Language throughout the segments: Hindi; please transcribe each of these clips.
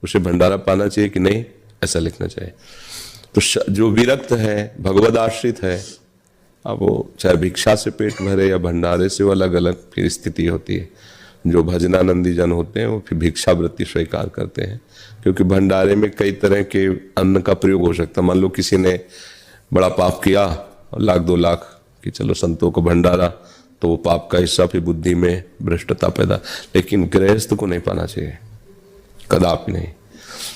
उसे भंडारा पाना चाहिए कि नहीं, ऐसा लिखना चाहिए। तो जो विरक्त है, भगवद आश्रित है, अब वो चाहे भिक्षा से पेट भरे या भंडारे से, वो अलग अलग फिर स्थिति होती है। जो भजनानंदी जन होते हैं वो फिर भिक्षावृत्ति स्वीकार करते हैं, क्योंकि भंडारे में कई तरह के अन्न का प्रयोग हो सकता है। मान लो किसी ने बड़ा पाप किया, 1,00,000 2 लाख कि चलो संतों को भंडारा, तो वो पाप का हिस्सा फिर बुद्धि में भ्रष्टता पैदा। लेकिन गृहस्थ को नहीं पाना चाहिए, कदापि नहीं।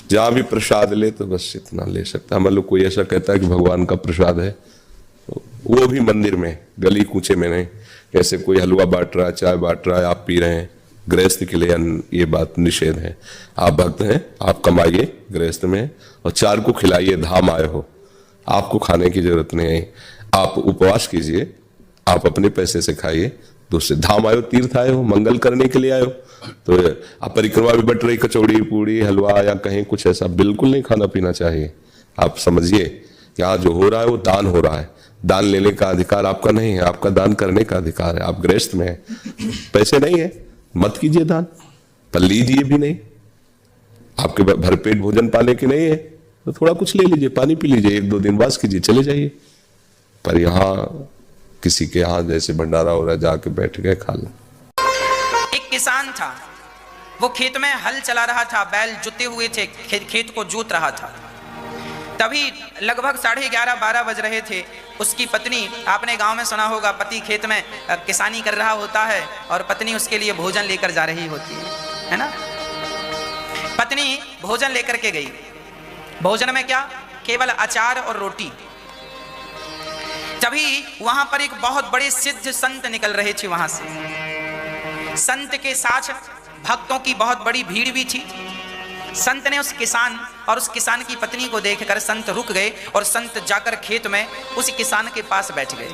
जहां भी प्रसाद ले तो बस इतना ले सकता है। मान लो कोई ऐसा कहता है कि भगवान का प्रसाद है, वो भी मंदिर में, गली कूचे में नहीं। जैसे कोई हलवा बांट रहा है, चाय बांट रहा है, आप पी रहे हैं, गृहस्थ के लिए ये बात निषेध है। आप भक्त हैं, आप कमाइए गृहस्थ में और 4 को खिलाइए, धाम आए हो, आपको खाने की जरूरत नहीं है। आप उपवास कीजिए, आप अपने पैसे से खाइए, दूसरे धाम आयो, तीर्थ आए हो, मंगल करने के लिए आयो। तो आप परिक्रमा भी बट रही, कचौड़ी पूड़ी हलवा या कहीं कुछ ऐसा बिल्कुल नहीं खाना पीना चाहिए। आप समझिए कि यहाँ जो हो रहा है वो दान हो रहा है। दान लेने का अधिकार आपका नहीं है, आपका दान करने का अधिकार है। आप गृहस्थ में हैं, पैसे नहीं है, मत कीजिए दान, पर लीजिए भी नहीं। आपके भरपेट भोजन पाने के नहीं है तो थोड़ा कुछ ले लीजिए, पानी पी लीजिए, 1-2 दिन वास कीजिए, चले जाइए। पर यहाँ किसी के यहाँ जैसे भंडारा हो रहा है, जाके बैठ गए खा लो। एक किसान था, वो खेत में हल चला रहा था, बैल जुते हुए थे, खेत को जोत रहा था। तभी लगभग 11:30-12 बज रहे थे। उसकी पत्नी, आपने गांव में सुना होगा, पति खेत में किसानी कर रहा होता है और पत्नी उसके लिए भोजन लेकर जा रही होती है ना। पत्नी भोजन लेकर के गई। भोजन में क्या, केवल अचार और रोटी। तभी वहां पर एक बहुत बड़े सिद्ध संत निकल रहे थे वहां से। संत के साथ भक्तों की बहुत बड़ी भीड़ भी थी। संत ने उस किसान और उस किसान की पत्नी को देखकर संत रुक गए और संत जाकर खेत में उस किसान के पास बैठ गए।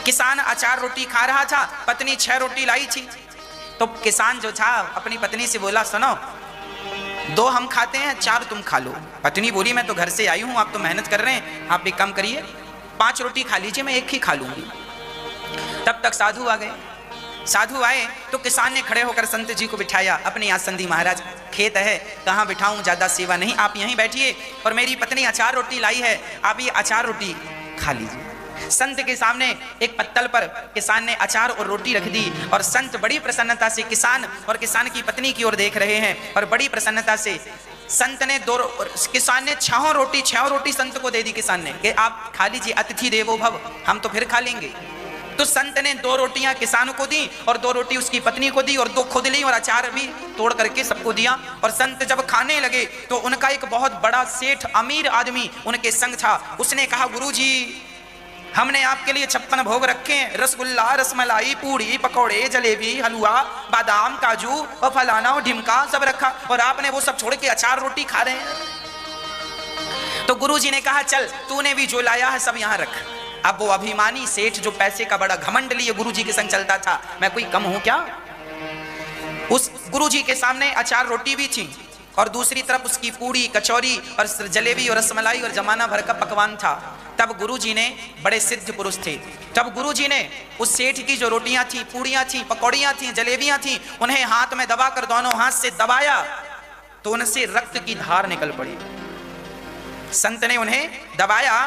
किसान अचार रोटी खा रहा था, पत्नी 6 रोटी लाई थी। तो किसान जो था अपनी पत्नी से बोला, सुनो, 2 हम खाते हैं, 4 तुम खा लो। पत्नी बोली, मैं तो घर से आई हूं, आप तो मेहनत कर रहे हैं, आप एक काम करिए, 5 रोटी खा लीजिए, मैं 1 ही खा लूंगी। तब तक साधु आ गए। साधु आए तो किसान ने खड़े होकर संत जी को बिठाया अपनी आसंदी। महाराज, खेत है, कहाँ बिठाऊं, ज्यादा सेवा नहीं, आप यहीं बैठिए और मेरी पत्नी अचार रोटी लाई है, आप ये अचार रोटी खा लीजिए। संत के सामने एक पत्तल पर किसान ने अचार और रोटी रख दी और संत बड़ी प्रसन्नता से किसान और किसान की पत्नी की ओर देख रहे हैं और बड़ी प्रसन्नता से संत ने किसान ने 6 रोटी संत को दे दी। किसान ने कि आप खा लीजिए, अतिथि देवो भव, हम तो फिर खा लेंगे। तो संत ने 2 रोटियां किसान को दी और 2 रोटी उसकी पत्नी को दी और 2 खुद ली और अचार भी तोड़ करके सबको दिया। और संत जब खाने लगे तो उनका एक बहुत बड़ा सेठ अमीर आदमी उनके संग था। उसने कहा, गुरुजी, हमने आपके लिए 56 भोग रखे हैं, रसगुल्ला, रसमलाई, पूड़ी, पकौड़े, जलेबी, हलवा, बादाम, काजू और फलाना और ढिमका सब रखा, और आपने वो सब छोड़ के अचार रोटी खा रहे हैं। तो गुरुजी ने कहा, चल, तूने भी जो लाया है सब यहाँ रख। अब वो अभिमानी सेठ जो पैसे का बड़ा घमंड लिए गुरुजी के संग चलता था, मैं कोई कम हूं क्या? उस गुरुजी के सामने अचार रोटी भी थी और दूसरी तरफ उसकी पूड़ी, कचौरी और जलेबी और रसमलाई और जमाना भर का पकवान था। तब गुरुजी ने, बड़े सिद्ध पुरुष थे, तब गुरुजी ने उस सेठ की जो रोटियां थी, पूड़ियां थी, पकौड़ियां थी, जलेबियां थी, उन्हें हाथ में दबाकर दोनों हाथ से दबाया तो उनसे रक्त की धार निकल पड़ी। संत ने उन्हें दबाया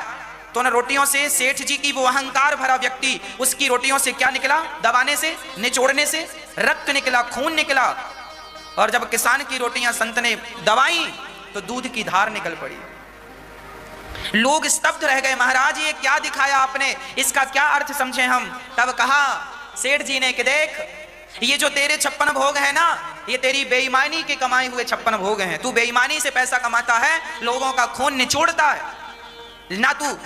तो उन रोटियों से सेठ जी की वो अहंकार भरा व्यक्ति, उसकी रोटियों से क्या निकला? दबाने से, निचोड़ने से रक्त निकला, खून निकला। और जब किसान की रोटियां संत ने दबाई तो दूध की धार निकल पड़ी। लोग स्तब्ध रह गए, महाराज ये क्या दिखाया आपने, इसका क्या अर्थ समझे हम? तब कहा सेठ जी ने कि देख, ये जो तेरे 56 भोग है ना, ये तेरी बेईमानी के कमाए हुए 56 भोग हैं। तू बेईमानी से पैसा कमाता है, लोगों का खून निचोड़ता है ना। तू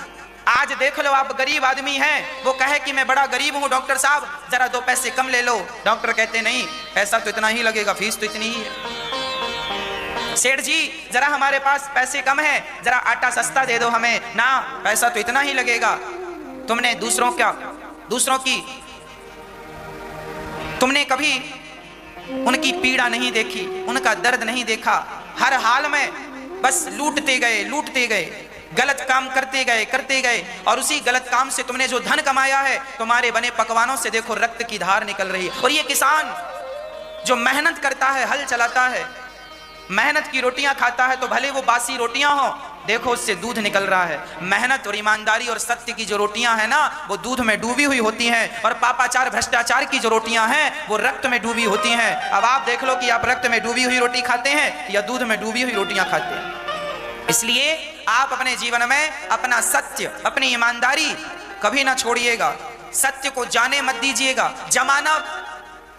आज देख लो, आप गरीब आदमी हैं, वो कहे कि मैं बड़ा गरीब हूं, डॉक्टर साहब जरा 2 पैसे कम ले लो। डॉक्टर कहते नहीं, पैसा तो इतना ही लगेगा, फीस तो इतनी ही है। सेठ जी जरा हमारे पास पैसे कम है, जरा आटा सस्ता दे दो हमें ना, पैसा तो इतना ही लगेगा। तुमने दूसरों की तुमने कभी उनकी पीड़ा नहीं देखी, उनका दर्द नहीं देखा। हर हाल में बस लूटते गए, गलत काम करते गए और उसी गलत काम से तुमने जो धन कमाया है, तुम्हारे बने पकवानों से देखो रक्त की धार निकल रही है। और ये किसान जो मेहनत करता है, हल चलाता है, मेहनत की रोटियां खाता है तो भले वो बासी रोटियां हो, देखो उससे दूध निकल रहा है। मेहनत और ईमानदारी और सत्य की जो रोटियां हैं ना, वो दूध में डूबी हुई होती हैं, और पापाचार भ्रष्टाचार की जो रोटियां हैं वो रक्त में डूबी होती हैं। अब आप देख लो कि आप रक्त में डूबी हुई रोटी खाते हैं या दूध में डूबी हुई रोटियां खाते हैं। इसलिए आप अपने जीवन में अपना सत्य, अपनी ईमानदारी कभी ना छोड़िएगा। सत्य को जाने मत दीजिएगा। जमाना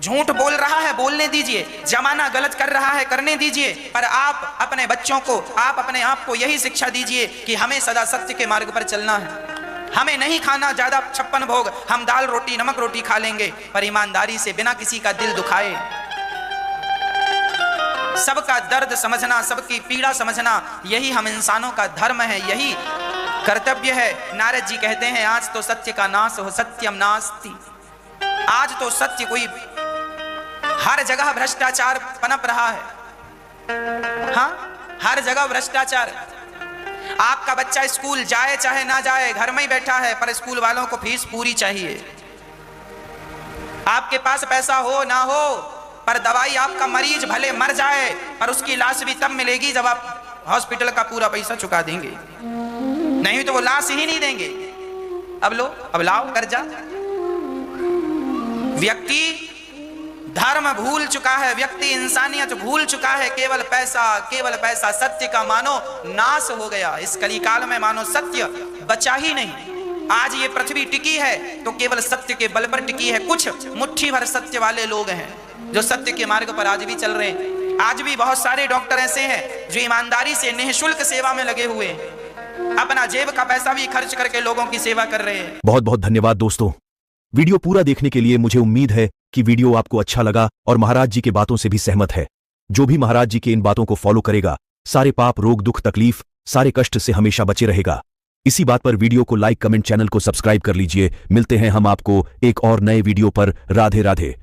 झूठ बोल रहा है, बोलने दीजिए। जमाना गलत कर रहा है, करने दीजिए। पर आप अपने बच्चों को, आप अपने आप को यही शिक्षा दीजिए कि हमें सदा सत्य के मार्ग पर चलना है। हमें नहीं खाना ज्यादा 56 भोग, हम दाल रोटी नमक रोटी खा लेंगे, पर ईमानदारी से, बिना किसी का दिल दुखाए। सबका दर्द समझना, सबकी पीड़ा समझना, यही हम इंसानों का धर्म है, यही कर्तव्य है। नारद जी कहते हैं, आज तो सत्य का नाश हो, सत्यम नास्ति। आज तो सत्य कोई, हर जगह भ्रष्टाचार पनप रहा है। हाँ, हर जगह भ्रष्टाचार। आपका बच्चा स्कूल जाए चाहे ना जाए, घर में ही बैठा है, पर स्कूल वालों को फीस पूरी चाहिए। आपके पास पैसा हो ना हो, पर दवाई, आपका मरीज भले मर जाए, पर उसकी लाश भी तब मिलेगी जब आप हॉस्पिटल का पूरा पैसा चुका देंगे, नहीं तो वो लाश ही नहीं देंगे। अब लो, अब लाओ कर्जा। व्यक्ति धर्म भूल चुका है, व्यक्ति इंसानियत भूल चुका है। केवल पैसा, केवल पैसा। सत्य का मानो नाश हो गया। इस कलिकाल में मानो सत्य बचा ही नहीं। आज ये पृथ्वी टिकी है तो केवल सत्य के बल पर टिकी है। कुछ मुट्ठी भर सत्य वाले लोग हैं जो सत्य के मार्ग पर आज भी चल रहे हैं। आज भी बहुत सारे डॉक्टर ऐसे हैं जो ईमानदारी से निःशुल्क सेवा में लगे हुए हैं, अपना जेब का पैसा भी खर्च करके लोगों की सेवा कर रहे हैं। बहुत बहुत धन्यवाद दोस्तों, वीडियो पूरा देखने के लिए। मुझे उम्मीद है कि वीडियो आपको अच्छा लगा और महाराज जी के बातों से भी सहमत है। जो भी महाराज जी के इन बातों को फॉलो करेगा, सारे पाप, रोग, दुख, तकलीफ, सारे कष्ट से हमेशा बचे रहेगा। इसी बात पर वीडियो को लाइक, कमेंट, चैनल को सब्सक्राइब कर लीजिए। मिलते हैं हम आपको एक और नए वीडियो पर। राधे राधे।